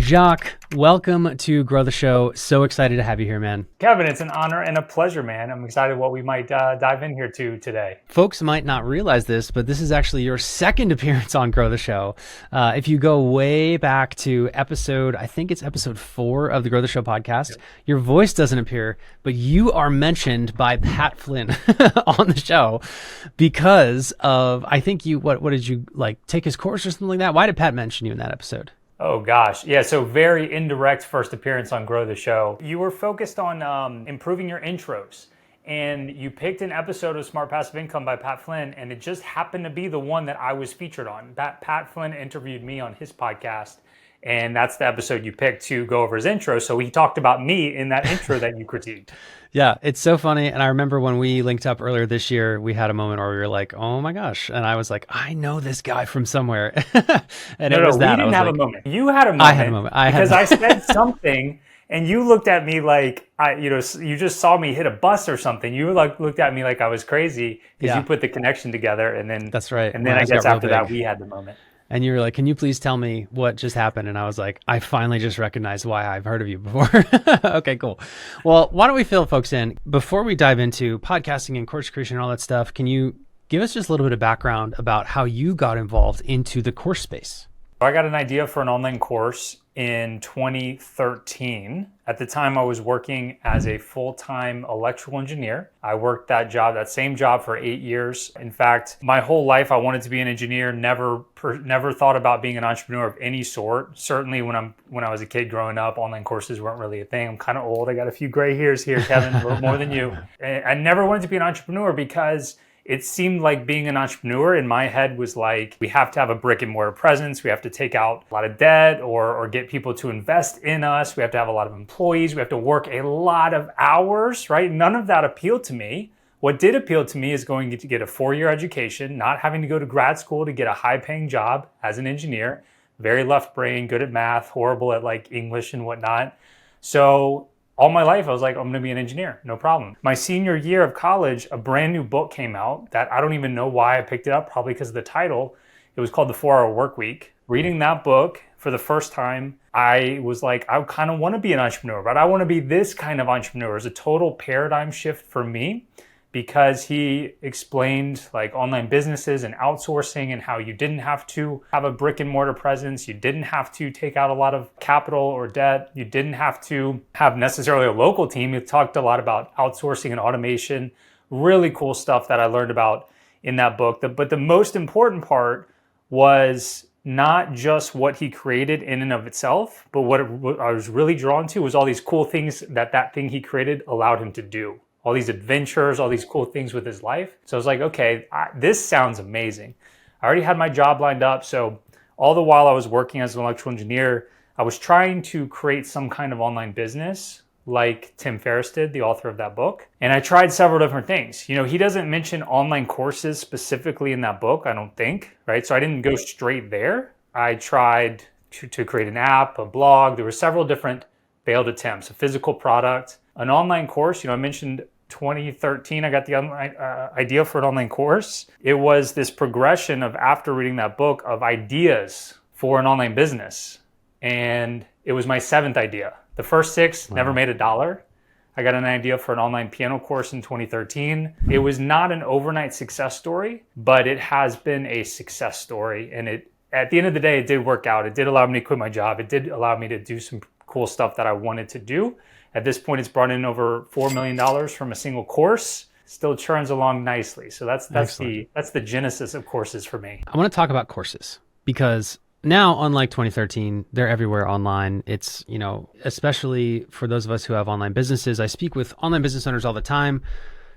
Jacques, welcome to Grow the Show. So excited to have you here, man. Kevin, it's an honor and a pleasure, man. I'm excited what we might dive in here to today. Folks might not realize this, but this is actually your second appearance on Grow the Show. If you go way back to I think it's episode 4 of the Grow the Show podcast, yep. Your voice doesn't appear, but you are mentioned by Pat Flynn on the show because of, I think you, what did you like take his course or something like that? Why did Pat mention you in that episode? Oh gosh. Yeah. So very indirect first appearance on Grow the Show. You were focused on improving your intros, and you picked an episode of Smart Passive Income by Pat Flynn, and it just happened to be the one that I was featured on. Pat Flynn interviewed me on his podcast, and that's the episode you picked to go over his intro. So he talked about me in that intro that you critiqued. Yeah, it's so funny. And I remember when we linked up earlier this year, we had a moment where we were like, oh my gosh. And I was like, I know this guy from somewhere. And no, we didn't have a moment. You had a moment. I had a moment. Because I said something and you looked at me like, you just saw me hit a bus or something. You looked at me like I was crazy because you put the connection together. And then that's right. And then I guess after that, we had the moment. And you were like, can you please tell me what just happened? And I was like, I finally just recognized why I've heard of you before. Okay, cool. Well, why don't we fill folks in? Before we dive into podcasting and course creation and all that stuff, can you give us just a little bit of background about how you got involved into the course space? I got an idea for an online course in 2013. At the time, I was working as a full-time electrical engineer. I worked that same job for 8 years. In fact, my whole life, I wanted to be an engineer, never thought about being an entrepreneur of any sort. Certainly when I was a kid growing up, online courses weren't really a thing. I'm kind of old. I got a few gray hairs here, Kevin, a little more than you. And I never wanted to be an entrepreneur because it seemed like being an entrepreneur in my head was like, we have to have a brick and mortar presence. We have to take out a lot of debt or get people to invest in us. We have to have a lot of employees. We have to work a lot of hours, right? None of that appealed to me. What did appeal to me is going to get a 4-year education, not having to go to grad school to get a high paying job as an engineer, very left brain, good at math, horrible at like English and whatnot. So all my life, I was like, I'm going to be an engineer, no problem. My senior year of college, a brand new book came out that I don't even know why I picked it up, probably because of the title. It was called The 4-Hour Workweek. Reading that book for the first time, I was like, I kind of want to be an entrepreneur, but I want to be this kind of entrepreneur. It was a total paradigm shift for me because he explained like online businesses and outsourcing and how you didn't have to have a brick and mortar presence. You didn't have to take out a lot of capital or debt. You didn't have to have necessarily a local team. He talked a lot about outsourcing and automation, really cool stuff that I learned about in that book. But the most important part was not just what he created in and of itself, but what I was really drawn to was all these cool things that thing he created allowed him to do. All these adventures, all these cool things with his life. So I was like, okay, this sounds amazing. I already had my job lined up. So all the while I was working as an electrical engineer, I was trying to create some kind of online business like Tim Ferriss did, the author of that book. And I tried several different things. He doesn't mention online courses specifically in that book, I don't think, right? So I didn't go straight there. I tried to create an app, a blog. There were several different failed attempts, a physical product, an online course. I mentioned 2013, I got the idea for an online course. It was this progression of, after reading that book, of ideas for an online business. And it was my 7th idea. The first 6 never made $1. I got an idea for an online piano course in 2013. It was not an overnight success story, but it has been a success story. And at the end of the day, it did work out. It did allow me to quit my job. It did allow me to do some cool stuff that I wanted to do. At this point, it's brought in over $4 million from a single course. Still churns along nicely. So that's the genesis of courses for me. I want to talk about courses because now, unlike 2013, they're everywhere online. It's, especially for those of us who have online businesses, I speak with online business owners all the time.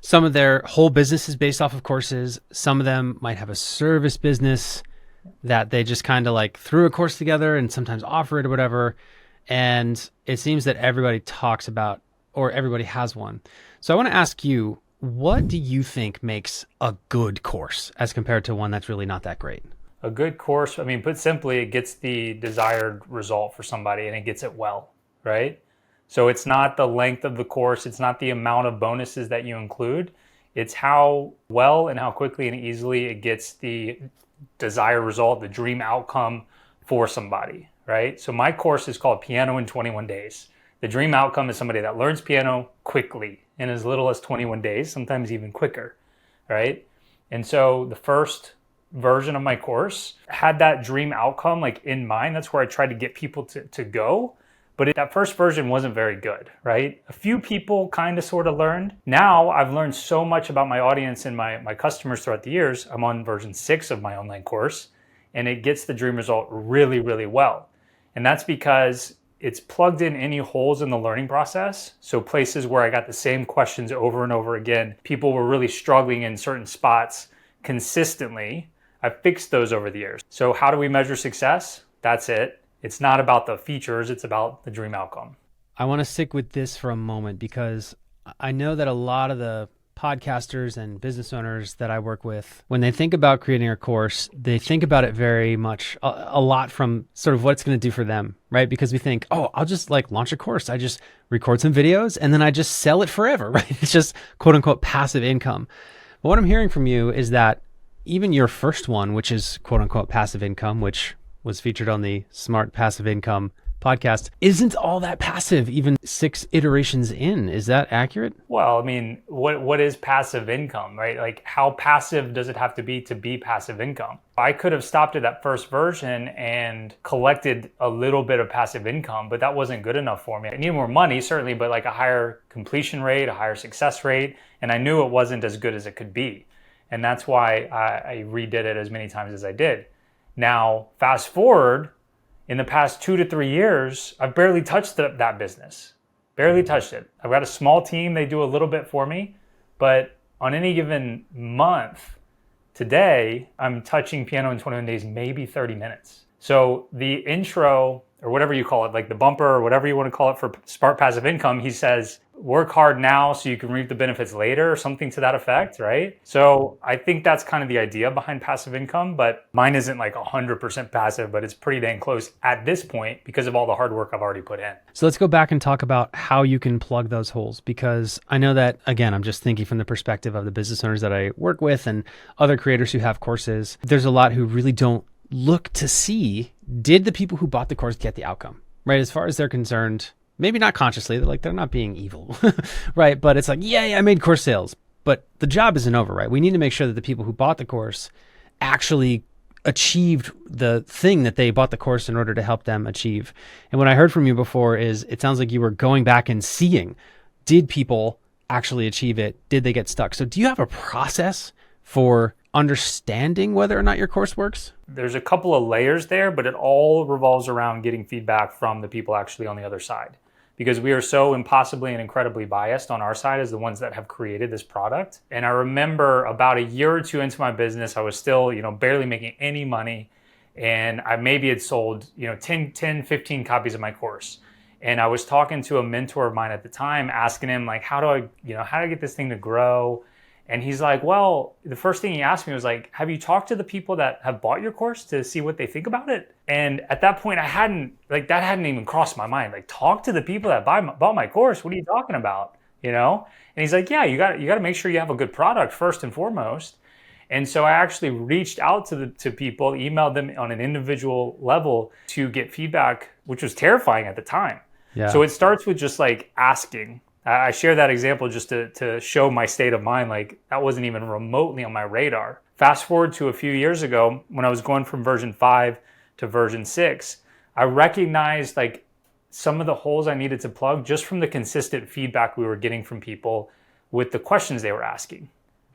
Some of their whole business is based off of courses. Some of them might have a service business that they just kind of like threw a course together and sometimes offer it or whatever. And it seems that everybody talks about, or everybody has one. So I want to ask you, what do you think makes a good course as compared to one that's really not that great? A good course, put simply, it gets the desired result for somebody and it gets it well, right? So it's not the length of the course. It's not the amount of bonuses that you include. It's how well and how quickly and easily it gets the desired result, the dream outcome for somebody, right? So my course is called Piano in 21 Days. The dream outcome is somebody that learns piano quickly in as little as 21 days, sometimes even quicker, right? And so the first version of my course had that dream outcome like in mind. That's where I tried to get people to go. But that first version wasn't very good, right? A few people kind of sort of learned. Now I've learned so much about my audience and my customers throughout the years. I'm on version 6 of my online course, and it gets the dream result really, really well. And that's because it's plugged in any holes in the learning process. So places where I got the same questions over and over again, people were really struggling in certain spots consistently. I've fixed those over the years. So how do we measure success? That's it. It's not about the features, it's about the dream outcome. I want to stick with this for a moment because I know that a lot of the podcasters and business owners that I work with, when they think about creating a course, they think about it very much a lot from sort of what it's going to do for them, right? Because we think, oh, I'll just like launch a course. I just record some videos and then I just sell it forever, right? It's just quote unquote passive income. But what I'm hearing from you is that even your first one, which is quote unquote passive income, which was featured on the Smart Passive Income podcast, isn't all that passive even 6 iterations in. Is that accurate? Well, I mean, what is passive income, right? Like how passive does it have to be passive income? I could have stopped at that first version and collected a little bit of passive income, but that wasn't good enough for me. I needed more money, certainly, but like a higher completion rate, a higher success rate, and I knew it wasn't as good as it could be. And that's why I redid it as many times as I did. Now, fast forward, in the past 2 to 3 years, I've barely touched that business. Barely touched it. I've got a small team. They do a little bit for me. But on any given month, today, I'm touching piano in 21 days, maybe 30 minutes. So the intro, or whatever you call it, like the bumper or whatever you want to call it for Smart Passive Income, he says, work hard now so you can reap the benefits later or something to that effect, right? So I think that's kind of the idea behind passive income, but mine isn't like 100% passive, but it's pretty dang close at this point because of all the hard work I've already put in. So let's go back and talk about how you can plug those holes, because I know that, again, I'm just thinking from the perspective of the business owners that I work with and other creators who have courses. There's a lot who really don't look to see, did the people who bought the course get the outcome, right? As far as they're concerned, maybe not consciously, they're not being evil, right? But it's like, yeah, I made course sales, but the job isn't over, right? We need to make sure that the people who bought the course actually achieved the thing that they bought the course in order to help them achieve. And what I heard from you before is it sounds like you were going back and seeing, did people actually achieve it? Did they get stuck? So do you have a process for understanding whether or not your course works? There's a couple of layers there, but it all revolves around getting feedback from the people actually on the other side. Because we are so impossibly and incredibly biased on our side as the ones that have created this product. And I remember about a year or two into my business, I was still, barely making any money. And I maybe had sold, 10, 15 copies of my course. And I was talking to a mentor of mine at the time, asking him like, how do I get this thing to grow? And he's like, well, the first thing he asked me was like, have you talked to the people that have bought your course to see what they think about it? And at that point, that hadn't even crossed my mind. Like, talk to the people that bought my course. What are you talking about? And he's like, yeah, you got to make sure you have a good product first and foremost. And so I actually reached out to people, emailed them on an individual level to get feedback, which was terrifying at the time. Yeah. So it starts with just like asking. I share that example just to show my state of mind. Like that wasn't even remotely on my radar. Fast forward to a few years ago when I was going from version 5 to version 6, I recognized like some of the holes I needed to plug just from the consistent feedback we were getting from people with the questions they were asking.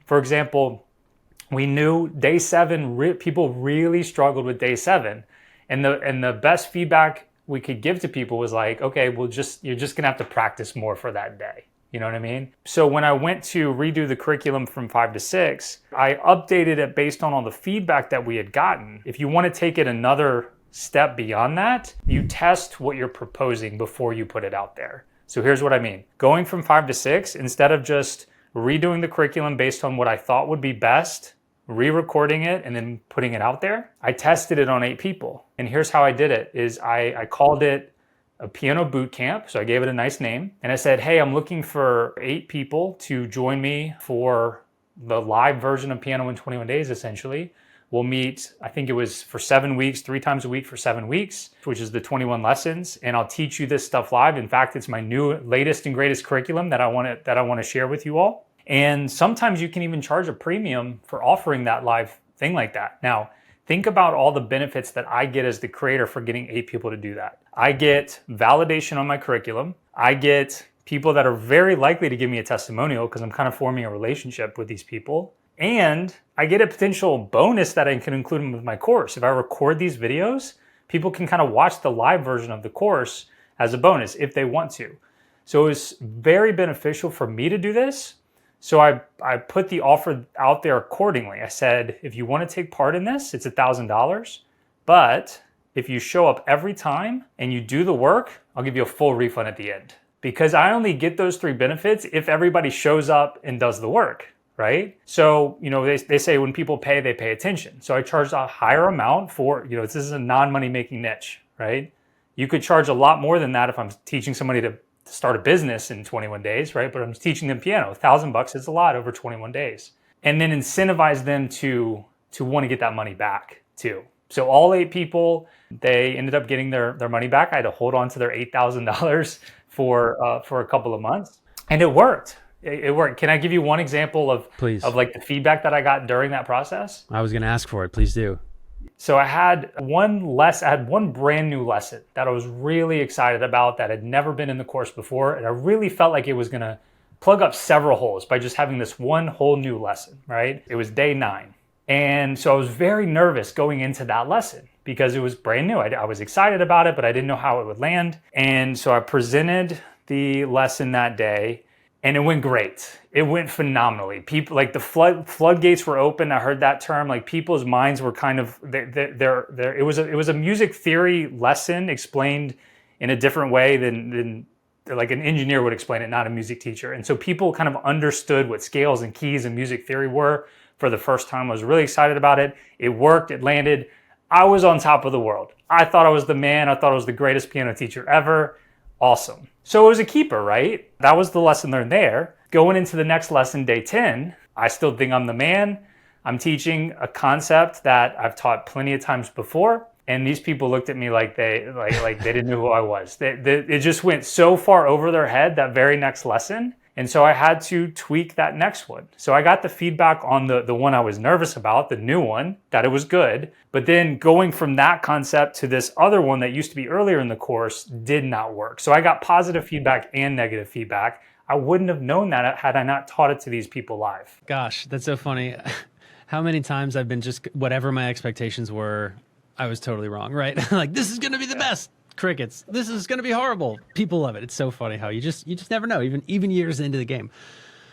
For example, we knew day 7, people really struggled with day 7. And the best feedback we could give to people was like, okay, you're just gonna have to practice more for that day. You know what I mean? So when I went to redo the curriculum from 5 to 6, I updated it based on all the feedback that we had gotten. If you want to take it another step beyond that, you test what you're proposing before you put it out there. So here's what I mean. Going from 5 to 6, instead of just redoing the curriculum based on what I thought would be best, re-recording it and then putting it out there, I tested it on 8 people. And here's how I did it, is I called it a piano boot camp. So I gave it a nice name. And I said, hey, I'm looking for 8 people to join me for the live version of Piano in 21 Days, essentially. We'll meet, I think it was for 7 weeks, 3 times a week for 7 weeks, which is the 21 lessons. And I'll teach you this stuff live. In fact, it's my new latest and greatest curriculum that I want to share with you all. And sometimes you can even charge a premium for offering that live thing like that. Now, think about all the benefits that I get as the creator for getting 8 people to do that. I get validation on my curriculum. I get people that are very likely to give me a testimonial because I'm kind of forming a relationship with these people. And I get a potential bonus that I can include with my course. If I record these videos, people can kind of watch the live version of the course as a bonus if they want to. So it's very beneficial for me to do this. So I put the offer out there accordingly. I said, if you want to take part in this, it's $1,000. But if you show up every time and you do the work, I'll give you a full refund at the end. Because I only get those 3 benefits if everybody shows up and does the work, right? So, they say when people pay, they pay attention. So I charge a higher amount for, this is a non-money making niche, right? You could charge a lot more than that if I'm teaching somebody to start a business in 21 days, right? But I'm teaching them piano. $1,000 is a lot over 21 days. And then incentivize them to want to get that money back too. So all 8 people, they ended up getting their money back. I had to hold on to their $8,000 for a couple of months, and it worked. It worked. Can I give you one example of like the feedback that I got during that process? I was going to ask for it. Please do. So I had one brand new lesson that I was really excited about that had never been in the course before. And I really felt like it was going to plug up several holes by just having this one whole new lesson, right? It was day 9. And so I was very nervous going into that lesson because it was brand new. I was excited about it, but I didn't know how it would land. And so I presented the lesson that day, and it went great. It went phenomenally. People, like the floodgates were open. I heard that term. Like people's minds were kind of it was a music theory lesson explained in a different way than like an engineer would explain it, not a music teacher. And so people kind of understood what scales and keys and music theory were for the first time. I was really excited about it. It worked. It landed. I was on top of the world. I thought I was the man. I thought I was the greatest piano teacher ever. Awesome. So it was a keeper, right? That was the lesson learned there. Going into the next lesson, day 10, I still think I'm the man. I'm teaching a concept that I've taught plenty of times before. And these people looked at me like they didn't know who I was. It just went so far over their head, that very next lesson. And so I had to tweak that next one. So I got the feedback on the one I was nervous about, the new one, that it was good. But then going from that concept to this other one that used to be earlier in the course did not work. So I got positive feedback and negative feedback. I wouldn't have known that had I not taught it to these people live. Gosh, that's so funny. How many times I've been just, whatever my expectations were, I was totally wrong, right? Like, this is going to be the best. Crickets. This is going to be horrible. People love it. It's so funny how you just never know, even years into the game.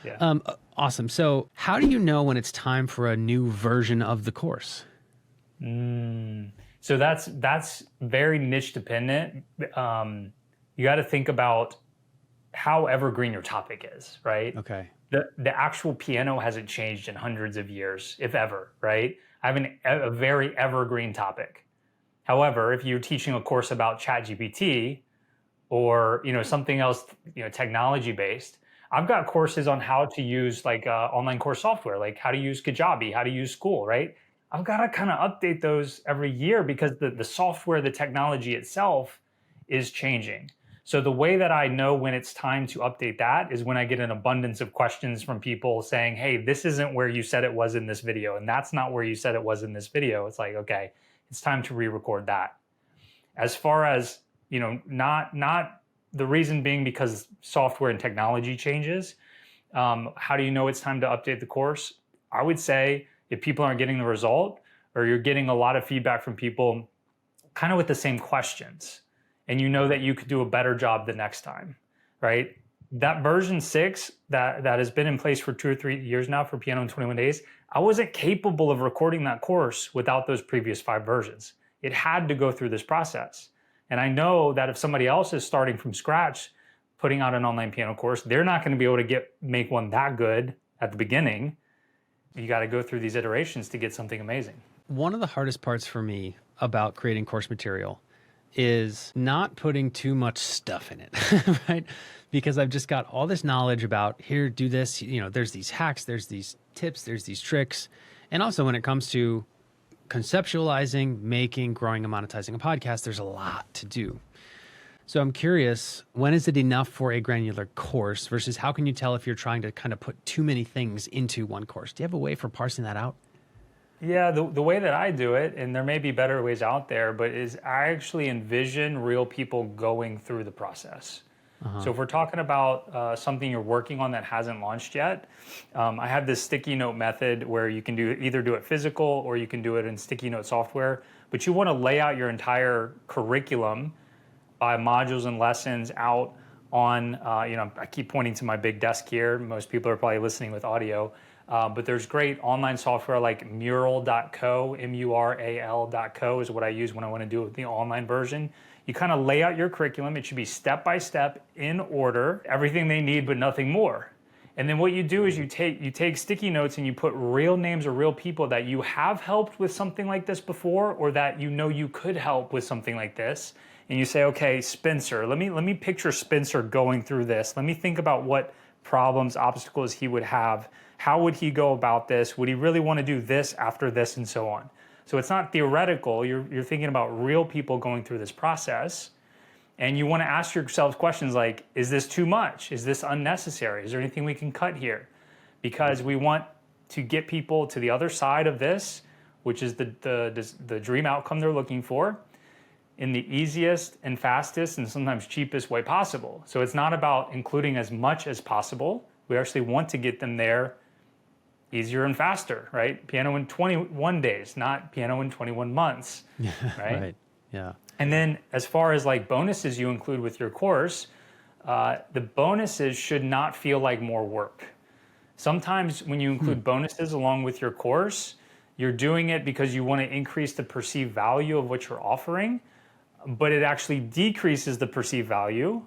Yeah. Awesome. So how do you know when it's time for a new version of the course? So that's very niche dependent. You got to think about how evergreen your topic is, right? Okay. The actual piano hasn't changed in hundreds of years, if ever, right? I have a very evergreen topic. However, if you're teaching a course about ChatGPT or something else, technology based, I've got courses on how to use like online course software, like how to use Kajabi, how to use School, right? I've got to kind of update those every year because the software, the technology itself is changing. So the way that I know when it's time to update that is when I get an abundance of questions from people saying, hey, this isn't where you said it was in this video, and that's not where you said it was in this video. It's like, okay, it's time to re-record that. As far as, not the reason being because software and technology changes. How do you know it's time to update the course? I would say if people aren't getting the result or you're getting a lot of feedback from people kind of with the same questions and you know that you could do a better job the next time, right? That version 6 that has been in place for 2 or 3 years now for Piano in 21 Days, I wasn't capable of recording that course without those previous 5 versions. It had to go through this process. And I know that if somebody else is starting from scratch, putting out an online piano course, they're not going to be able to make one that good at the beginning. You got to go through these iterations to get something amazing. One of the hardest parts for me about creating course material is not putting too much stuff in it, right? Because I've just got all this knowledge about here, do this, there's these hacks, there's these tips, there's these tricks. And also when it comes to conceptualizing, making, growing, and monetizing a podcast, there's a lot to do. So I'm curious, when is it enough for a granular course versus how can you tell if you're trying to kind of put too many things into one course? Do you have a way for parsing that out? Yeah, the way that I do it, and there may be better ways out there, but is I actually envision real people going through the process. So if we're talking about something you're working on that hasn't launched yet, I have this sticky note method where you can either do it physical or you can do it in sticky note software, but you want to lay out your entire curriculum by modules and lessons out on, I keep pointing to my big desk here. Most people are probably listening with audio, but there's great online software like mural.co, mural.co is what I use when I want to do the online version. You kind of lay out your curriculum. It should be step by step in order, everything they need, but nothing more. And then what you do is you take sticky notes and you put real names or real people that you have helped with something like this before, or that you know you could help with something like this. And you say, okay, Spencer, let me picture Spencer going through this. Let me think about what problems, obstacles he would have. How would he go about this? Would he really want to do this after this, and so on? So it's not theoretical. You're thinking about real people going through this process. And you want to ask yourselves questions like, is this too much? Is this unnecessary? Is there anything we can cut here? Because we want to get people to the other side of this, which is the dream outcome they're looking for, in the easiest and fastest and sometimes cheapest way possible. So it's not about including as much as possible. We actually want to get them there easier and faster, right? Piano in 21 days, not piano in 21 months, right? Right. Yeah. And then as far as like bonuses you include with your course, the bonuses should not feel like more work. Sometimes when you include bonuses along with your course, you're doing it because you want to increase the perceived value of what you're offering, but it actually decreases the perceived value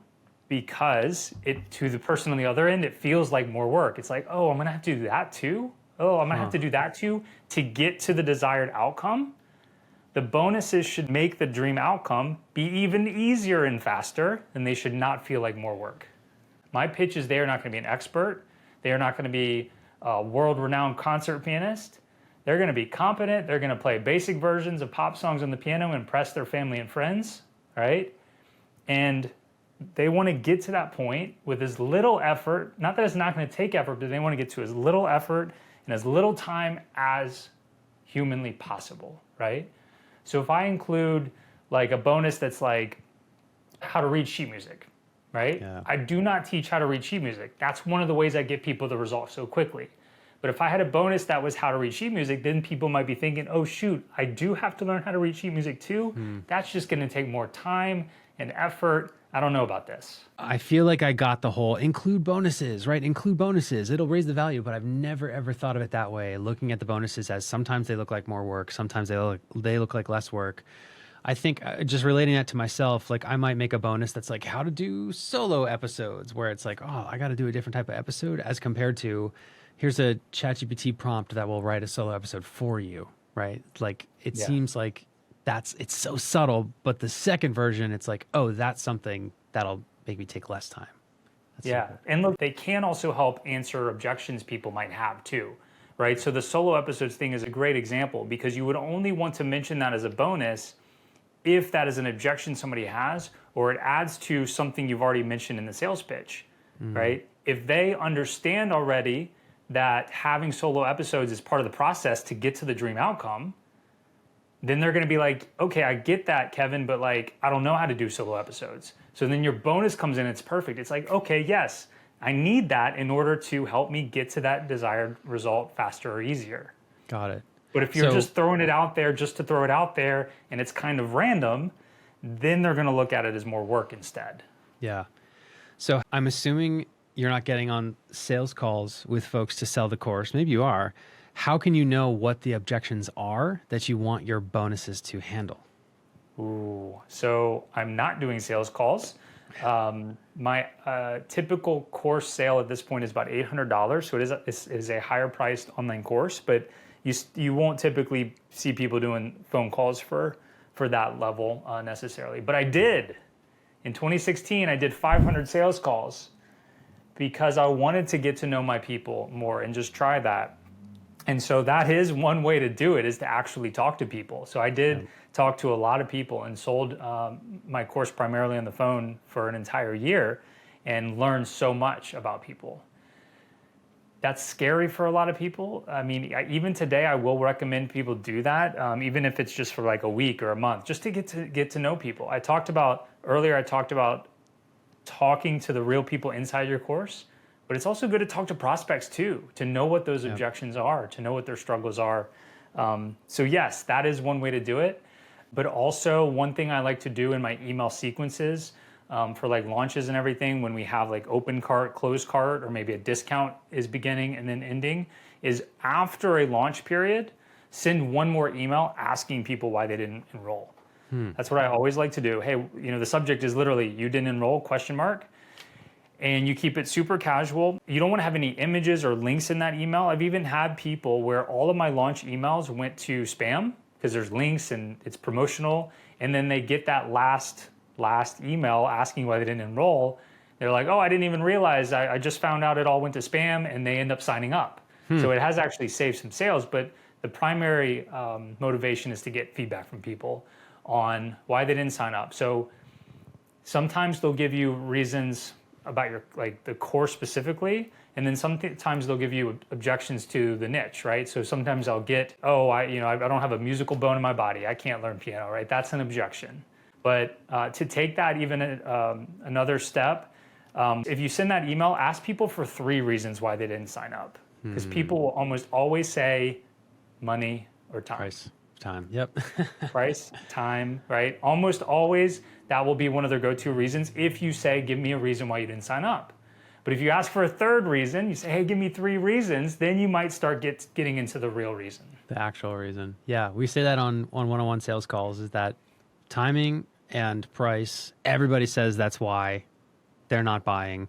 because to the person on the other end, it feels like more work. It's like, oh, I'm going to have to do that too. Oh, I'm going to have to do that too to get to the desired outcome. The bonuses should make the dream outcome be even easier and faster, and they should not feel like more work. My pitch is they are not going to be an expert. They are not going to be a world-renowned concert pianist. They're going to be competent. They're going to play basic versions of pop songs on the piano and impress their family and friends, right? And they want to get to that point with as little effort. Not that it's not going to take effort, but they want to get to as little effort in as little time as humanly possible, right? So if I include like a bonus that's like how to read sheet music, right? Yeah. I do not teach how to read sheet music. That's one of the ways I get people the result so quickly. But if I had a bonus that was how to read sheet music, then people might be thinking, oh shoot, I do have to learn how to read sheet music too. That's just going to take more time and effort. I don't know about this. I feel like I got the whole include bonuses, right? Include bonuses. It'll raise the value, but I've never ever thought of it that way. Looking at the bonuses as sometimes they look like more work, sometimes they look like less work. I think just relating that to myself, like I might make a bonus that's like how to do solo episodes, where it's like, oh, I got to do a different type of episode as compared to here's a ChatGPT prompt that will write a solo episode for you, right? Like it seems like it's so subtle, but the second version, it's like, oh, that's something that'll make me take less time. That's Yeah, and look, they can also help answer objections people might have too, right? So the solo episodes thing is a great example because you would only want to mention that as a bonus if that is an objection somebody has or it adds to something you've already mentioned in the sales pitch, right? If they understand already that having solo episodes is part of the process to get to the dream outcome, then they're going to be like, okay, I get that, Kevin, but like, I don't know how to do solo episodes. So then your bonus comes in, it's perfect. It's like, okay, yes, I need that in order to help me get to that desired result faster or easier. Got it. But if you're just throwing it out there just to throw it out there and it's kind of random, then they're going to look at it as more work instead. Yeah. So I'm assuming you're not getting on sales calls with folks to sell the course. Maybe you are. How can you know what the objections are that you want your bonuses to handle? Ooh, so I'm not doing sales calls. My typical course sale at this point is about $800. So it is a higher priced online course, but you won't typically see people doing phone calls for that level necessarily. But I did. In 2016, I did 500 sales calls because I wanted to get to know my people more and just try that. And so that is one way to do it, is to actually talk to people. So I did talk to a lot of people and sold my course primarily on the phone for an entire year and learned so much about people. That's scary for a lot of people. I mean, even today, I will recommend people do that, even if it's just for like a week or a month, just to get to know people. I talked about talking to the real people inside your course, but it's also good to talk to prospects too, to know what those objections are, to know what their struggles are. So yes, that is one way to do it. But also one thing I like to do in my email sequences for like launches and everything, when we have like open cart, closed cart, or maybe a discount is beginning and then ending, is after a launch period, send one more email asking people why they didn't enroll. That's what I always like to do. Hey, the subject is literally, you didn't enroll, question mark. And you keep it super casual. You don't want to have any images or links in that email. I've even had people where all of my launch emails went to spam because there's links and it's promotional. And then they get that last email asking why they didn't enroll. They're like, oh, I didn't even realize. I just found out it all went to spam, and they end up signing up. So it has actually saved some sales, but the primary motivation is to get feedback from people on why they didn't sign up. So sometimes they'll give you reasons about your the course specifically, and then sometimes they'll give you objections to the niche, right? So sometimes I'll get, I don't have a musical bone in my body, I can't learn piano, right? That's an objection. But to take that even another step, if you send that email, ask people for 3 reasons why they didn't sign up, because people will almost always say money or time. Price, time, yep. Price, time, right? Almost always that will be one of their go-to reasons if you say, give me a reason why you didn't sign up. But if you ask for a 3rd reason, you say, hey, give me 3 reasons, then you might start getting into the real reason. The actual reason. Yeah, we say that on one-on-one sales calls, is that timing and price, everybody says that's why they're not buying.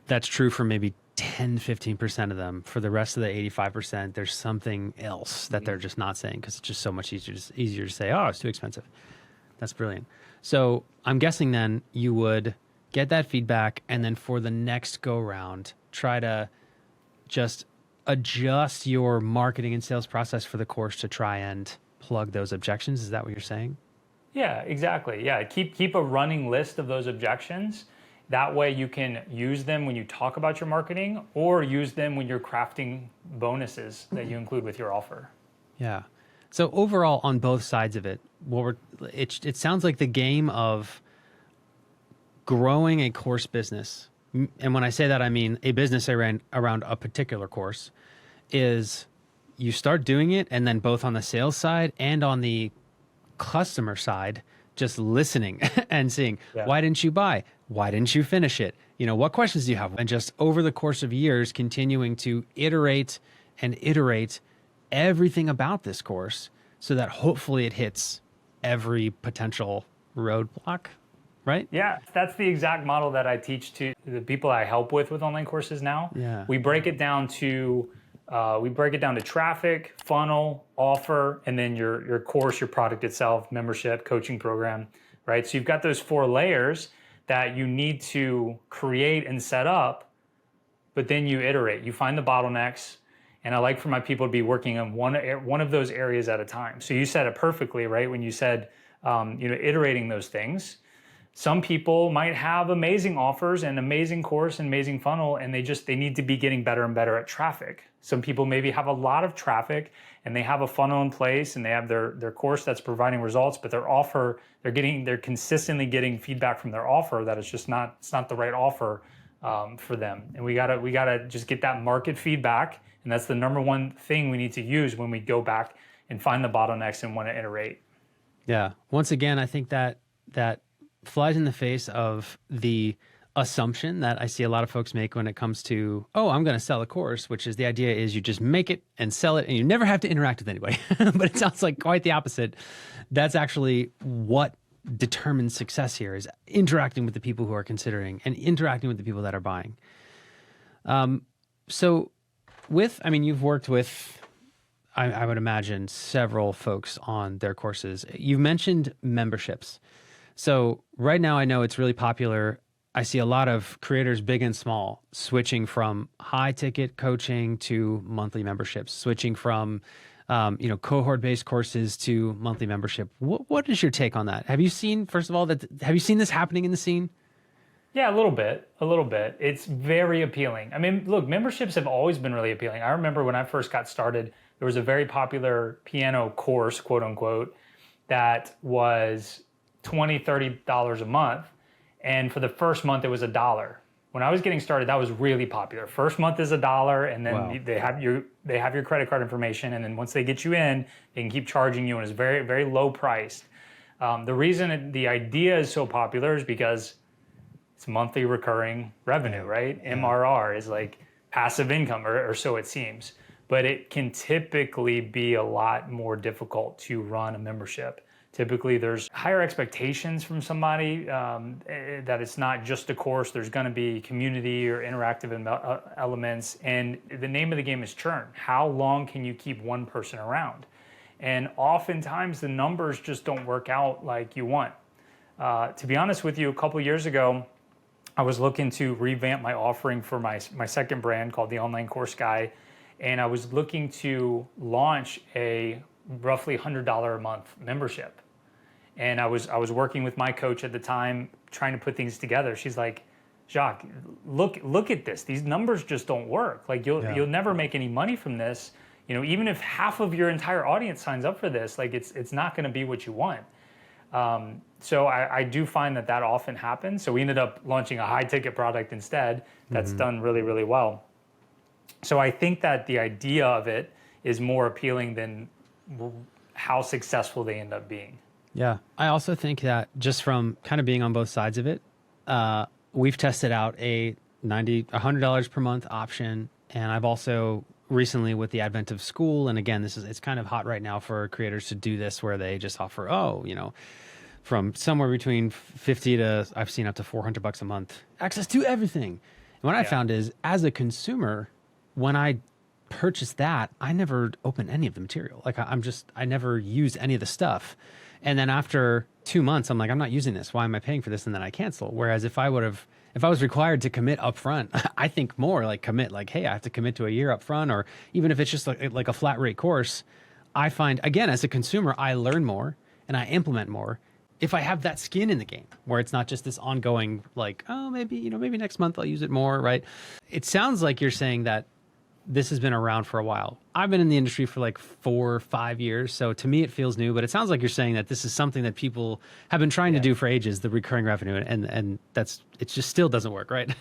That's true for maybe 10, 15% of them. For the rest of the 85%, there's something else that they're just not saying, because it's just so much easier to say, oh, it's too expensive. That's brilliant. So I'm guessing then you would get that feedback, and then for the next go round, try to just adjust your marketing and sales process for the course to try and plug those objections. Is that what you're saying? Yeah, exactly. Yeah, keep a running list of those objections. That way you can use them when you talk about your marketing, or use them when you're crafting bonuses that you include with your offer. Yeah. So overall, on both sides of it, it sounds like the game of growing a course business, and when I say that, I mean a business around a particular course, is you start doing it, and then both on the sales side and on the customer side, just listening and seeing, why didn't you buy? Why didn't you finish it? What questions do you have? And just over the course of years, continuing to iterate and iterate everything about this course so that hopefully it hits every potential roadblock, right? Yeah, that's the exact model that I teach to the people I help with online courses now. Yeah. We break it down to traffic, funnel, offer, and then your course, your product itself, membership, coaching program, right? So you've got those 4 layers that you need to create and set up, but then you iterate. You find the bottlenecks, and I like for my people to be working on one of those areas at a time. So you said it perfectly, right? When you said, iterating those things. Some people might have amazing offers and amazing course and amazing funnel, and they need to be getting better and better at traffic. Some people maybe have a lot of traffic and they have a funnel in place and they have their course that's providing results, but their offer, they're consistently getting feedback from their offer that it's not the right offer for them. And we gotta just get that market feedback, and that's the number one thing we need to use when we go back and find the bottlenecks and want to iterate. Yeah. Once again, I think that flies in the face of the assumption that I see a lot of folks make when it comes to, I'm going to sell a course, which is the idea is you just make it and sell it and you never have to interact with anybody. But it sounds like quite the opposite. That's actually what determines success here, is interacting with the people who are considering and interacting with the people that are buying. You've worked with, I would imagine, several folks on their courses. You've mentioned memberships. So right now I know it's really popular. I see a lot of creators, big and small, switching from high ticket coaching to monthly memberships, switching from cohort based courses to monthly membership. What is your take on that? Have you seen, first of all, have you seen this happening in the scene? Yeah, a little bit, a little bit. It's very appealing. I mean, look, memberships have always been really appealing. I remember when I first got started, there was a very popular piano course, quote unquote, that was $20, $30 a month. And for the first month, it was $1. When I was getting started, that was really popular. First month is $1, and then Wow. they have your credit card information, and then once they get you in, they can keep charging you, and it's very, very low priced. The reason the idea is so popular is because it's monthly recurring revenue, right? Yeah. MRR is like passive income, or so it seems. But it can typically be a lot more difficult to run a membership. Typically, there's higher expectations from somebody that it's not just a course. There's going to be community or interactive elements. And the name of the game is churn. How long can you keep one person around? And oftentimes, the numbers just don't work out like you want. To be honest with you, a couple years ago, I was looking to revamp my offering for my second brand called The Online Course Guy. And I was looking to launch a roughly $100 a month membership. And I was working with my coach at the time, trying to put things together. She's like, Jacques, look at this. These numbers just don't work. Like you'll never make any money from this. Even if half of your entire audience signs up for this, like it's not going to be what you want. So I do find that often happens. So we ended up launching a high ticket product instead that's done really, really well. So I think that the idea of it is more appealing than how successful they end up being. Yeah. I also think that just from kind of being on both sides of it, we've tested out a $100 per month option. And I've also recently, with the advent of school, and again, it's kind of hot right now for creators to do this, where they just offer, from somewhere between 50 to, I've seen up to $400 a month, access to everything. And what I found is, as a consumer, when I purchased that, I never opened any of the material. Like I never used any of the stuff. And then after 2 months, I'm like, I'm not using this. Why am I paying for this? And then I cancel. Whereas if I was required to commit upfront, I think more like commit, like, hey, I have to commit to a year upfront, or even if it's just like a flat rate course, I find, again, as a consumer, I learn more and I implement more if I have that skin in the game, where it's not just this ongoing, like, oh, maybe next month I'll use it more, right? It sounds like you're saying that this has been around for a while. I've been in the industry for like 4 or 5 years. So to me, it feels new, but it sounds like you're saying that this is something that people have been trying to do for ages, the recurring revenue. And it just still doesn't work, right?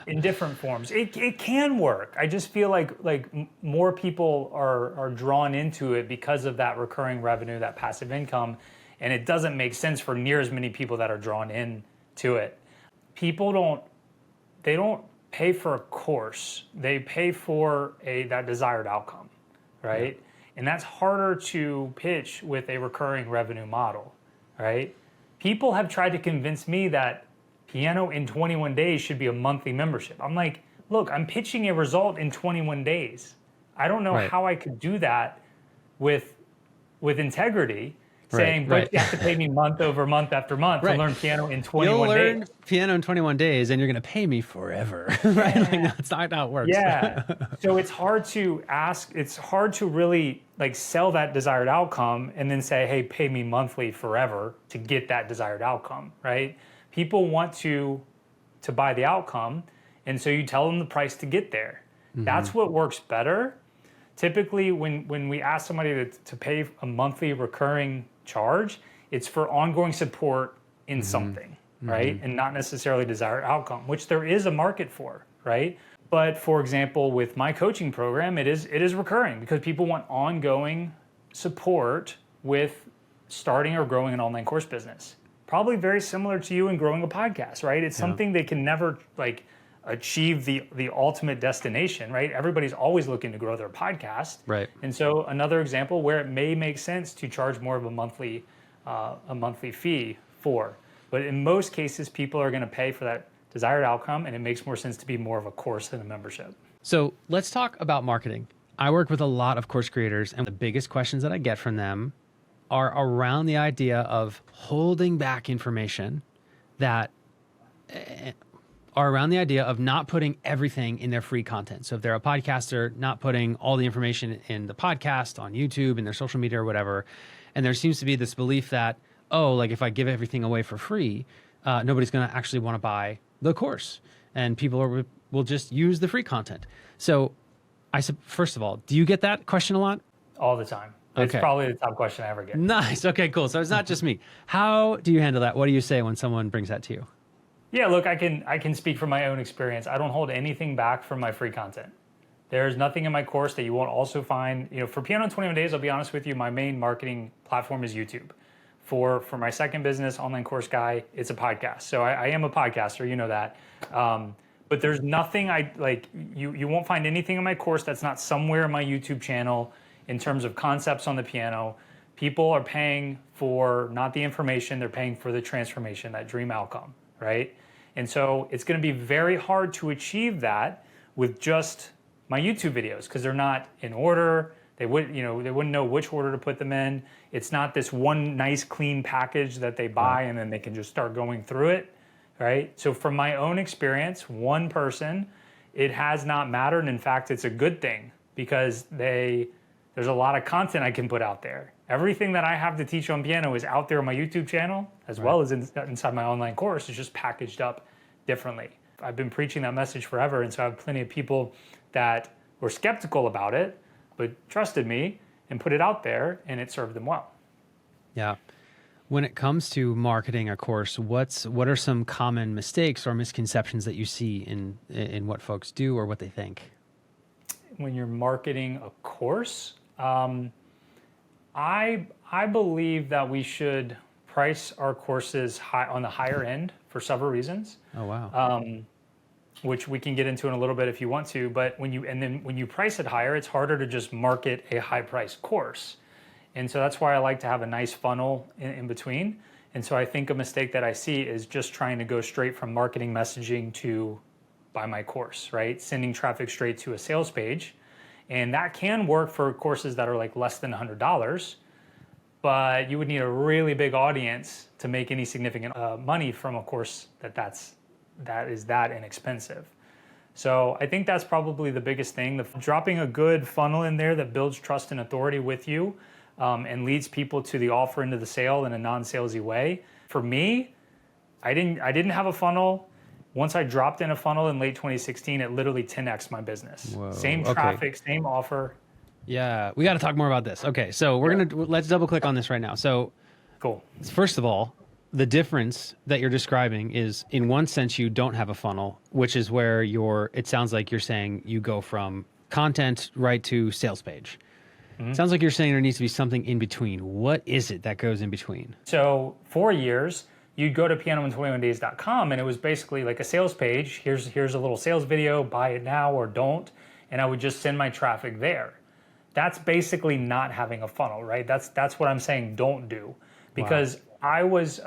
In different forms. It can work. I just feel like more people are drawn into it because of that recurring revenue, that passive income. And it doesn't make sense for near as many people that are drawn into it. People don't pay for a course, they pay for that desired outcome, right? Yeah. And that's harder to pitch with a recurring revenue model, right? People have tried to convince me that Piano in 21 days should be a monthly membership. I'm like, look, I'm pitching a result in 21 days. I don't know how I could do that with integrity. Saying, but you have to pay me month over month after month to learn piano in 21 days. You'll learn piano in 21 days and you're going to pay me forever, right? Like, that's not how it works. Yeah. So it's hard to really like sell that desired outcome and then say, hey, pay me monthly forever to get that desired outcome, right? People want to buy the outcome. And so you tell them the price to get there. Mm-hmm. That's what works better. Typically, when we ask somebody to pay a monthly recurring charge, it's for ongoing support in something, right? And not necessarily desired outcome, which there is a market for, right? But for example, with my coaching program, it is recurring because people want ongoing support with starting or growing an online course business. Probably very similar to you in growing a podcast, right? It's something they can never achieve the ultimate destination, right? Everybody's always looking to grow their podcast. Right. And so another example where it may make sense to charge more of a monthly fee for. But in most cases, people are going to pay for that desired outcome, and it makes more sense to be more of a course than a membership. So let's talk about marketing. I work with a lot of course creators, and the biggest questions that I get from them are around the idea of holding back information that are around the idea of not putting everything in their free content. So if they're a podcaster, not putting all the information in the podcast on YouTube and their social media or whatever. And there seems to be this belief that, oh, like if I give everything away for free, nobody's going to actually want to buy the course, and people will just use the free content. So first of all, do you get that question a lot? All the time. It's Okay. probably the top question I ever get. Nice. Okay, cool. So it's not just me. How do you handle that? What do you say when someone brings that to you? Yeah, look, I can speak from my own experience. I don't hold anything back from my free content. There's nothing in my course that you won't also find. For Piano in 21 Days, I'll be honest with you, my main marketing platform is YouTube. For my second business, Online Course Guy, it's a podcast. So I am a podcaster, you know that. But there's nothing you won't find anything in my course that's not somewhere in my YouTube channel in terms of concepts on the piano. People are paying for not the information, they're paying for the transformation, that dream outcome, right? And so it's going to be very hard to achieve that with just my YouTube videos because they're not in order. They wouldn't know which order to put them in. It's not this one nice clean package that they buy and then they can just start going through it, right? So from my own experience, one person, it has not mattered. In fact, it's a good thing because there's a lot of content I can put out there. Everything that I have to teach on piano is out there on my YouTube channel, as well as inside my online course. It's just packaged up differently. I've been preaching that message forever, and so I have plenty of people that were skeptical about it, but trusted me and put it out there, and it served them well. Yeah. When it comes to marketing a course, what are some common mistakes or misconceptions that you see in what folks do or what they think? When you're marketing a course, I believe that we should price our courses on the higher end for several reasons. Oh, wow. Which we can get into in a little bit if you want to. But when you price it higher, it's harder to just market a high priced course. And so that's why I like to have a nice funnel in between. And so I think a mistake that I see is just trying to go straight from marketing messaging to buy my course, right? Sending traffic straight to a sales page. And that can work for courses that are like less than $100, but you would need a really big audience to make any significant money from a course that is that inexpensive. So I think that's probably the biggest thing. Dropping a good funnel in there that builds trust and authority with you and leads people to the offer into the sale in a non-salesy way. For me, I didn't have a funnel. Once I dropped in a funnel in late 2016, it literally 10x'd my business. Whoa. Same traffic, same offer. Yeah, we got to talk more about this. Okay, so let's double click on this right now. So Cool. first of all, the difference that you're describing is, in one sense, you don't have a funnel, which is where it sounds like you're saying you go from content right to sales page. Mm-hmm. Sounds like you're saying there needs to be something in between. What is it that goes in between? So for years, you'd go to pianoin21days.com and it was basically like a sales page. Here's a little sales video, buy it now or don't. And I would just send my traffic there. That's basically not having a funnel, right? That's what I'm saying don't do. Because I was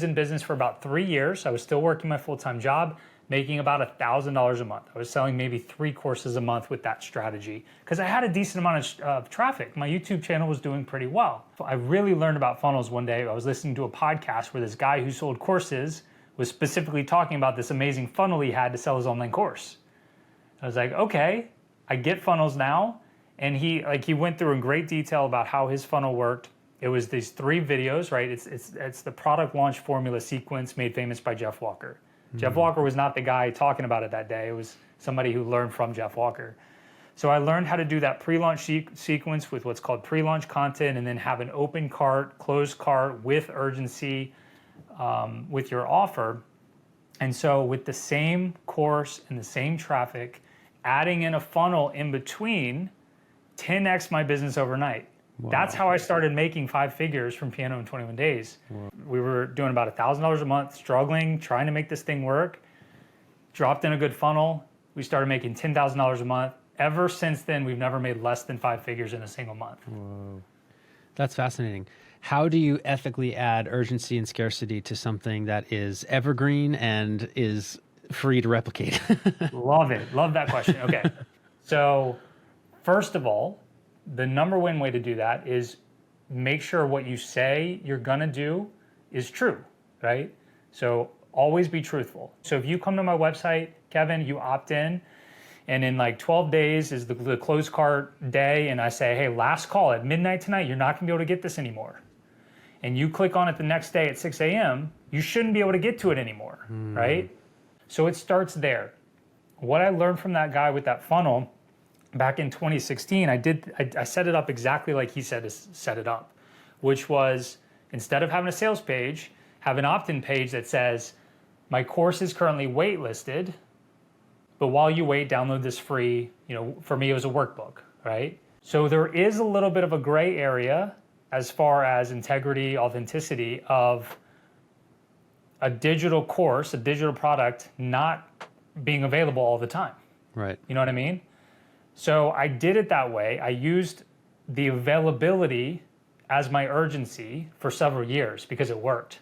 in business for about 3 years. I was still working my full-time job, making about $1,000 a month. I was selling maybe 3 courses a month with that strategy because I had a decent amount of traffic. My YouTube channel was doing pretty well. I really learned about funnels one day. I was listening to a podcast where this guy who sold courses was specifically talking about this amazing funnel he had to sell his online course. I was like, okay, I get funnels now. And he went through in great detail about how his funnel worked. It was these 3 videos, right? It's the product launch formula sequence made famous by Jeff Walker. Mm-hmm. Jeff Walker was not the guy talking about it that day. It was somebody who learned from Jeff Walker. So I learned how to do that pre-launch sequence with what's called pre-launch content, and then have an open cart, closed cart with urgency with your offer. And so with the same course and the same traffic, adding in a funnel in between, 10x my business overnight. Wow. That's how I started making 5 figures from Piano in 21 Days. Wow. We were doing about $1,000 a month, struggling, trying to make this thing work. Dropped in a good funnel. We started making $10,000 a month. Ever since then, we've never made less than 5 figures in a single month. Whoa. That's fascinating. How do you ethically add urgency and scarcity to something that is evergreen and is free to replicate? Love it. Love that question. Okay. So first of all, the number one way to do that is make sure what you say you're going to do is true, right? So Always be truthful. So if you come to my website, Kevin, you opt in, and in like 12 days is the close cart day, and I say, hey, last call at midnight tonight, you're not gonna be able to get this anymore. And you click on it the next day at 6 a.m., you shouldn't be able to get to it anymore, right? So it starts there. What I learned from that guy with that funnel back in 2016, I set it up exactly like he said to set it up, which was instead of having a sales page, have an opt-in page that says, my course is currently waitlisted, but while you wait, download this free, for me, it was a workbook, right? So there is a little bit of a gray area as far as integrity, authenticity of a digital course, a digital product, not being available all the time. Right. You know what I mean? So I did it that way. I used the availability as my urgency for several years because it worked.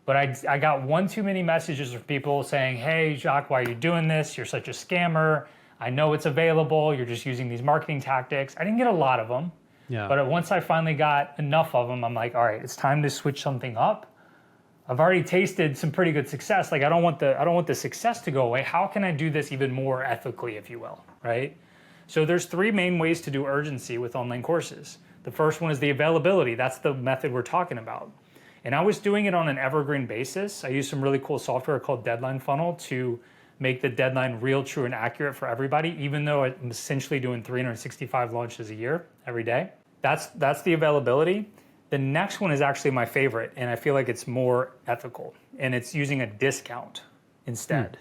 But I got one too many messages from people saying, hey, Jacques, why are you doing this? You're such a scammer. I know it's available. You're just using these marketing tactics. I didn't get a lot of them. Yeah. But once I finally got enough of them, I'm like, all right, it's time to switch something up. I've already tasted some pretty good success. Like I don't want the success to go away. How can I do this even more ethically, if you will, right? So there's three main ways to do urgency with online courses. The first one is the availability. That's the method we're talking about. And I was doing it on an evergreen basis. I used some really cool software called Deadline Funnel to make the deadline real, true, and accurate for everybody, even though I'm essentially doing 365 launches a year, every day. That's the availability. The next one is actually my favorite, and I feel like it's more ethical, and it's using a discount instead.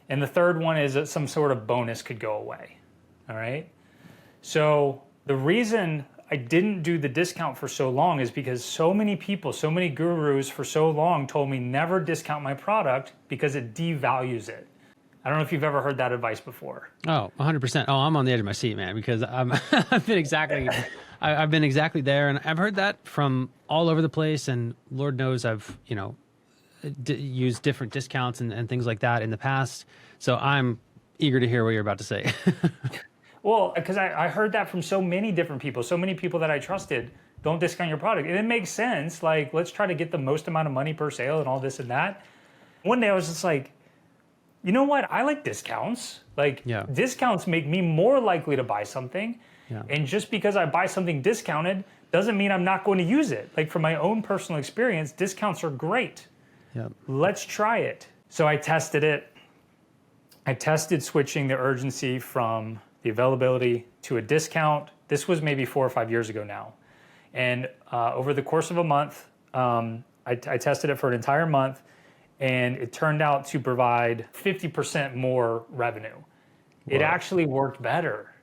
And the third one is that some sort of bonus could go away, all right? So the reason I didn't do the discount for so long is because so many people, so many gurus for so long told me never discount my product because it devalues it. I don't know if you've ever heard that advice before. Oh, 100%. Oh, I'm on the edge of my seat, man, because I've been exactly there, and I've heard that from all over the place, and Lord knows I've, used different discounts and things like that in the past. So I'm eager to hear what you're about to say. Well, because I heard that from so many different people, so many people that I trusted, don't discount your product. And it makes sense. Like, let's try to get the most amount of money per sale and all this and that. One day I was just like, you know what? I like discounts. Like, discounts make me more likely to buy something. Yeah. And just because I buy something discounted doesn't mean I'm not going to use it. Like, from my own personal experience, discounts are great. Yep. Let's try it. So I tested it. I tested switching the urgency from the availability to a discount. This was maybe 4 or 5 years ago now. And over the course of a month, I tested it for an entire month, and it turned out to provide 50% more revenue. Whoa. It actually worked better.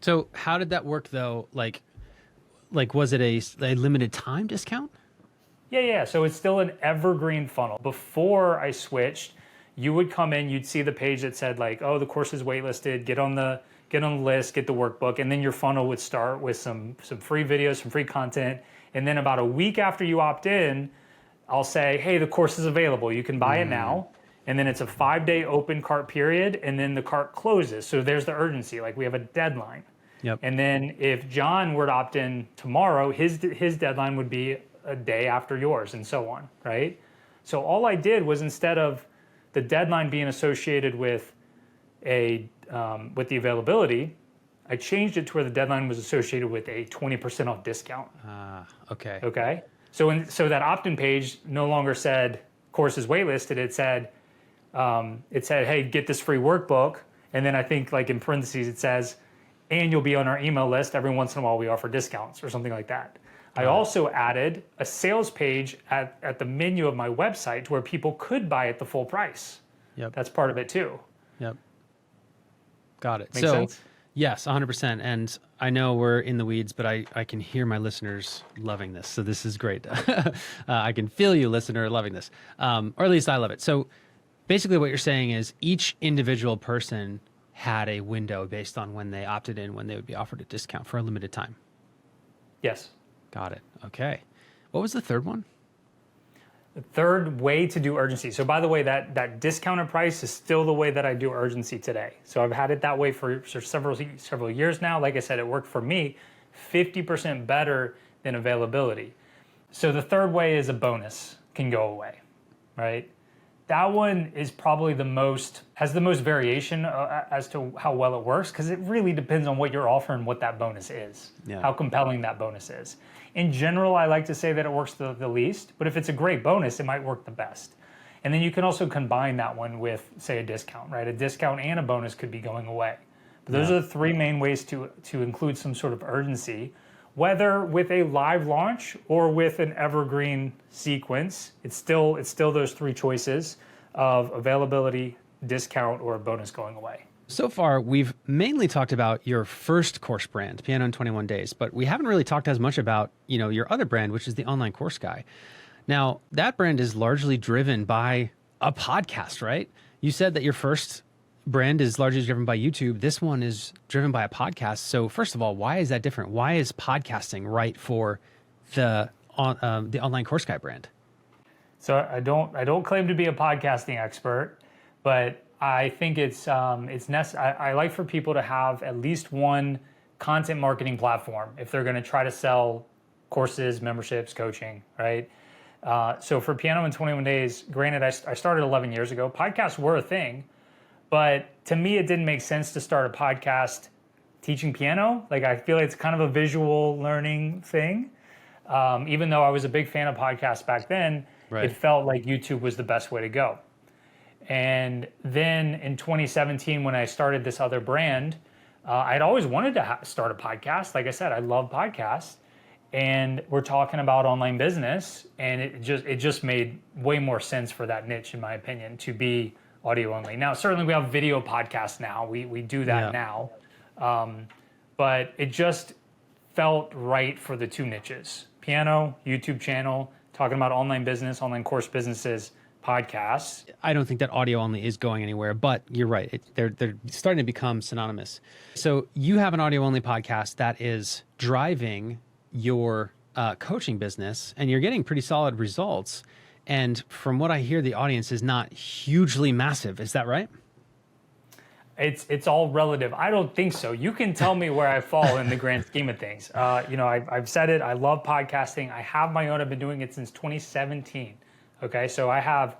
So how did that work though? Like was it a limited time discount? Yeah. So it's still an evergreen funnel. Before I switched, you would come in, you'd see the page that said like, oh, the course is waitlisted, get on the list, get the workbook, and then your funnel would start with some free videos, some free content. And then about a week after you opt in, I'll say, hey, the course is available. You can buy it now. And then it's a 5-day open cart period, and then the cart closes. So there's the urgency. Like we have a deadline. Yep. And then if John were to opt in tomorrow, his deadline would be a day after yours, and so on, right? So all I did was, instead of the deadline being associated with the availability, I changed it to where the deadline was associated with a 20% off discount. Okay. Okay. So that opt-in page no longer said course is waitlisted. It said, hey, get this free workbook. And then I think like in parentheses, it says, and you'll be on our email list. Every once in a while we offer discounts or something like that. I also added a sales page at the menu of my website to where people could buy at the full price. Yep. That's part of it too. Yep. Got it. Make sense? Yes, 100%. And I know we're in the weeds, but I can hear my listeners loving this. So this is great. I can feel you, listener, loving this. Or at least I love it. So basically what you're saying is each individual person had a window based on when they opted in, when they would be offered a discount for a limited time. Yes. Got it. Okay. What was the third one? The third way to do urgency. So by the way, that discounted price is still the way that I do urgency today. So I've had it that way for several years now. Like I said, it worked for me 50% better than availability. So the third way is a bonus can go away. right? That one is probably has the most variation as to how well it works, because it really depends on what you're offering, what that bonus is, how compelling that bonus is. In general, I like to say that it works the least, but if it's a great bonus, it might work the best. And then you can also combine that one with, say, a discount, right? A discount and a bonus could be going away. But those are the three main ways to include some sort of urgency, whether with a live launch or with an evergreen sequence. It's still those three choices of availability, discount, or a bonus going away. So far, we've mainly talked about your first course brand, Piano in 21 Days, but we haven't really talked as much about, your other brand, which is the Online Course Guy. Now, that brand is largely driven by a podcast, right? You said that your first brand is largely driven by YouTube. This one is driven by a podcast. So first of all, why is that different? Why is podcasting right for the Online Course Guy brand? So I don't claim to be a podcasting expert, but I think it's necessary. I like for people to have at least one content marketing platform if they're going to try to sell courses, memberships, coaching, right? So for Piano in 21 Days, granted, I started 11 years ago. Podcasts were a thing, but to me, it didn't make sense to start a podcast teaching piano. Like, I feel like it's kind of a visual learning thing. Even though I was a big fan of podcasts back then, It felt like YouTube was the best way to go. And then in 2017, when I started this other brand, I'd always wanted to start a podcast. Like I said, I love podcasts. And we're talking about online business, and it just made way more sense for that niche, in my opinion, to be audio only. Now, certainly we have video podcasts now. We do that now. But it just felt right for the two niches. Piano, YouTube channel, talking about online business, online course businesses, podcasts. I don't think that audio only is going anywhere, but you're right. They're starting to become synonymous. So you have an audio only podcast that is driving your coaching business, and you're getting pretty solid results. And from what I hear, the audience is not hugely massive. Is that right? It's all relative. I don't think so. You can tell me where I fall in the grand scheme of things. I've said it. I love podcasting. I have my own. I've been doing it since 2017. Okay, so I have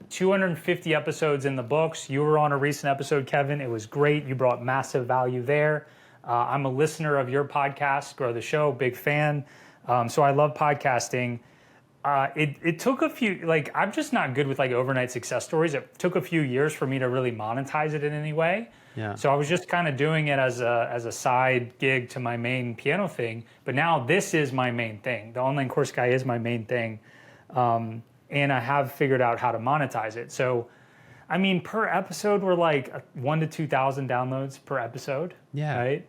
250 episodes in the books. You were on a recent episode, Kevin. It was great. You brought massive value there. I'm a listener of your podcast, Grow the Show, big fan. So I love podcasting. It took a few, I'm just not good with overnight success stories. It took a few years for me to really monetize it in any way. Yeah. So I was just kind of doing it as a side gig to my main piano thing. But now this is my main thing. The Online Course Guy is my main thing. And I have figured out how to monetize it. So, I mean, per episode, we're 1,000 to 2,000 downloads per episode. Yeah. Right.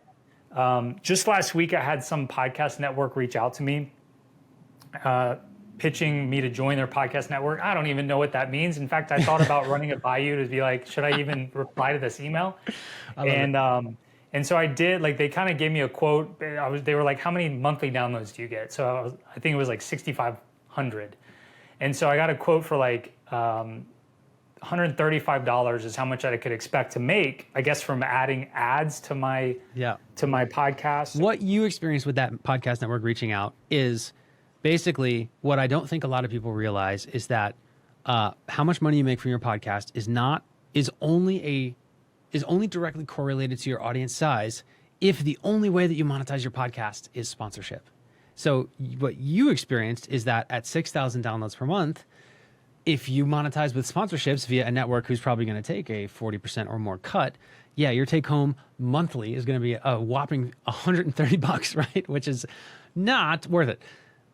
Just last week, I had some podcast network reach out to me, pitching me to join their podcast network. I don't even know what that means. In fact, I thought about running it by you to be like, should I even reply to this email? And so I did. They kind of gave me a quote. They were like, how many monthly downloads do you get? So I think it was 6,500. And so I got a quote for $135 is how much I could expect to make, I guess, from adding ads to my podcast. What you experienced with that podcast network reaching out is basically what I don't think a lot of people realize is that how much money you make from your podcast is only directly correlated to your audience size if the only way that you monetize your podcast is sponsorship. So what you experienced is that at 6,000 downloads per month, if you monetize with sponsorships via a network who's probably going to take a 40% or more cut, your take home monthly is going to be a whopping $130, right? Which is not worth it.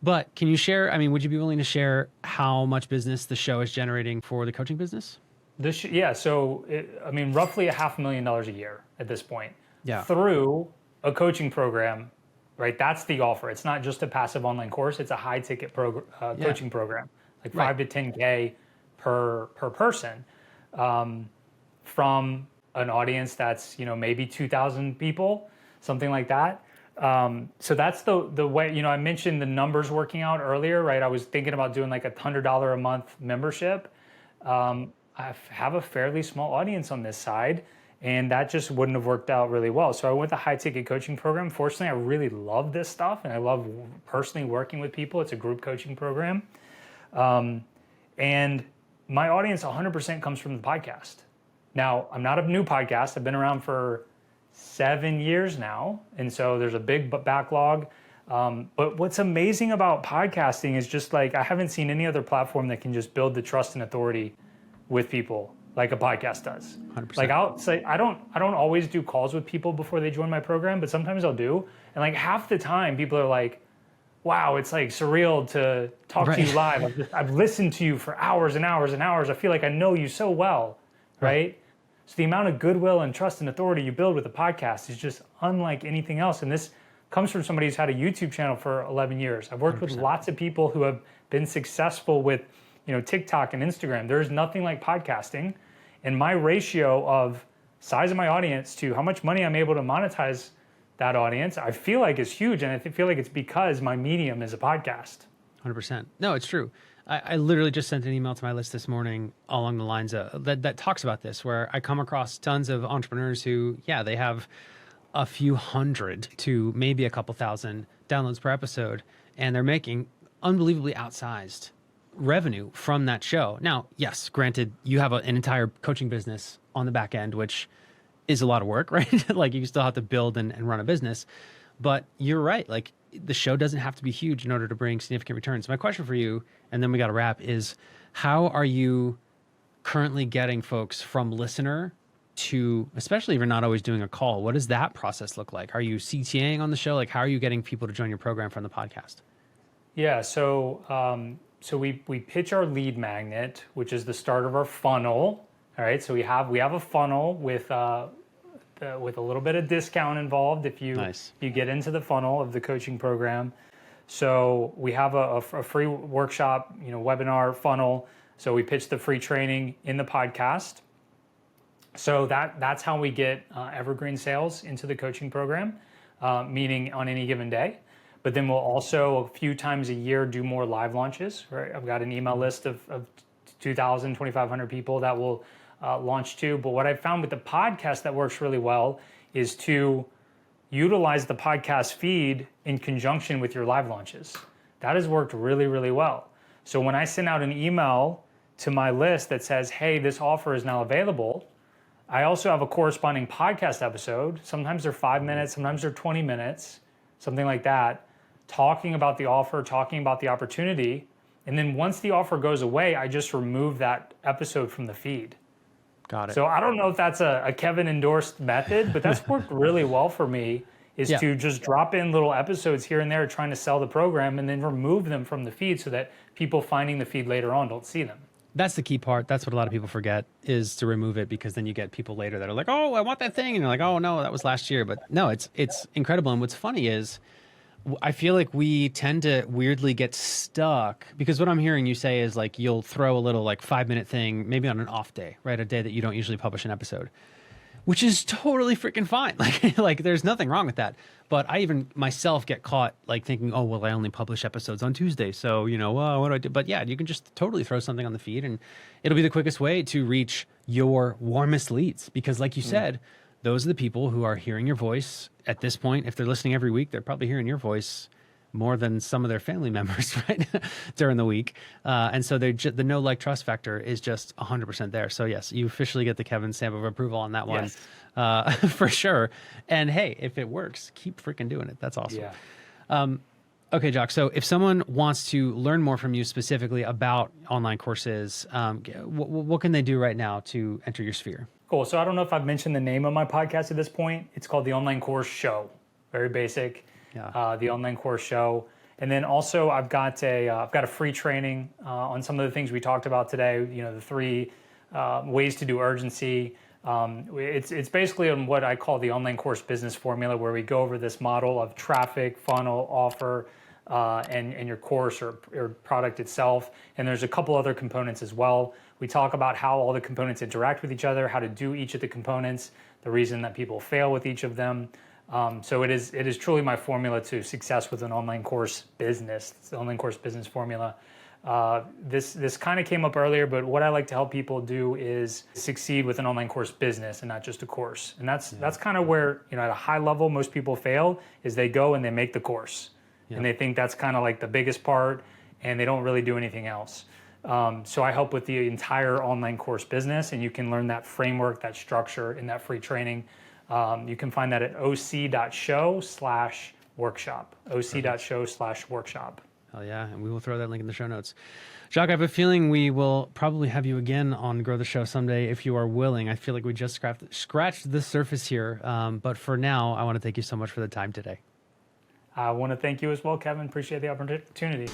But can you share, would you be willing to share how much business the show is generating for the coaching business? So roughly $500,000 a year at this point. Yeah. Through a coaching program, right? That's the offer. It's not just a passive online course. It's a high ticket coaching program, 5 to 10K per person, from an audience that's, maybe 2,000 people, something like that. So that's the way, I mentioned the numbers working out earlier, right? I was thinking about doing $100 a month membership. I have a fairly small audience on this side, and that just wouldn't have worked out really well. So I went the high ticket coaching program. Fortunately, I really love this stuff, and I love personally working with people. It's a group coaching program. And my audience 100% comes from the podcast. Now, I'm not a new podcast. I've been around for 7 years now. And so there's a big backlog. But what's amazing about podcasting is just like, I haven't seen any other platform that can just build the trust and authority with people like a podcast does. 100%. Like I'll say, I don't always do calls with people before they join my program, but sometimes I'll do. And like half the time people are like, wow, it's like surreal to talk to you live. I've listened to you for hours and hours and hours. I feel like I know you so well, right? So the amount of goodwill and trust and authority you build with a podcast is just unlike anything else. And this comes from somebody who's had a YouTube channel for 11 years. I've worked 100%. With lots of people who have been successful with, TikTok and Instagram. There's nothing like podcasting. And my ratio of size of my audience to how much money I'm able to monetize that audience, I feel like is huge. And I feel like it's because my medium is a podcast. 100%. No, it's true. I literally just sent an email to my list this morning along the lines of that talks about this, where I come across tons of entrepreneurs who, they have a few hundred to maybe a couple thousand downloads per episode, and they're making unbelievably outsized revenue from that show. Now, yes, granted, you have an entire coaching business on the back end, which is a lot of work, right? Like you still have to build and run a business, but you're right. Like the show doesn't have to be huge in order to bring significant returns. My question for you, and then we got to wrap, is how are you currently getting folks from listener to, especially if you're not always doing a call, what does that process look like? Are you CTAing on the show? Like how are you getting people to join your program from the podcast? Yeah, so we pitch our lead magnet, which is the start of our funnel. All right, so we have a funnel with a little bit of discount involved if you get into the funnel of the coaching program. So we have a free workshop, webinar funnel. So we pitch the free training in the podcast. So that's how we get evergreen sales into the coaching program, meaning on any given day. But then we'll also a few times a year do more live launches. Right, I've got an email list of 2,000, 2,500 people that will launch to. But what I found with the podcast that works really well is to utilize the podcast feed in conjunction with your live launches. That has worked really, really well. So when I send out an email to my list that says, hey, this offer is now available, I also have a corresponding podcast episode. Sometimes they're 5 minutes, sometimes they're 20 minutes, something like that, talking about the offer, talking about the opportunity. And then once the offer goes away, I just remove that episode from the feed. Got it. So I don't know if that's a Kevin endorsed method, but that's worked really well for me, is to just drop in little episodes here and there trying to sell the program and then remove them from the feed so that people finding the feed later on don't see them. That's the key part. That's what a lot of people forget, is to remove it, because then you get people later that are like, oh, I want that thing. And you're like, oh no, that was last year. But no, it's incredible. And what's funny is I feel like we tend to weirdly get stuck, because what I'm hearing you say is like, you'll throw a little like 5-minute thing, maybe on an off day, right? A day that you don't usually publish an episode, which is totally freaking fine. Like there's nothing wrong with that. But I even myself get caught like thinking, oh, well, I only publish episodes on Tuesday. So, what do I do? But yeah, you can just totally throw something on the feed and it'll be the quickest way to reach your warmest leads. Because like you said, those are the people who are hearing your voice at this point. If they're listening every week, they're probably hearing your voice more than some of their family members, right? during the week. And so the know, like, trust factor is just 100% there. So yes, you officially get the Kevin stamp of approval on that one, for sure. And hey, if it works, keep freaking doing it. That's awesome. Yeah. Okay, Jacques. So if someone wants to learn more from you specifically about online courses, what can they do right now to enter your sphere? Cool. So I don't know if I've mentioned the name of my podcast at this point. It's called The Online Course Show. Very basic. Yeah. The Online Course Show. And then also I've got a free training on some of the things we talked about today. The 3 ways to do urgency. It's basically on what I call the online course business formula, where we go over this model of traffic, funnel, offer, and your course or product itself. And there's a couple other components as well. We talk about how all the components interact with each other, how to do each of the components, the reason that people fail with each of them. So it is truly my formula to success with an online course business. It's the online course business formula. This kind of came up earlier, but what I like to help people do is succeed with an online course business and not just a course. And that's kind of where, at a high level, most people fail, is they go and they make the course. And they think that's kind of like the biggest part, and they don't really do anything else. So I help with the entire online course business, and you can learn that framework, that structure in that free training. You can find that at oc.show/workshop, oc.show/workshop. Hell yeah. And we will throw that link in the show notes. Jacques, I have a feeling we will probably have you again on Grow the Show someday if you are willing. I feel like we just scratched the surface here. But for now, I want to thank you so much for the time today. I want to thank you as well, Kevin. Appreciate the opportunity.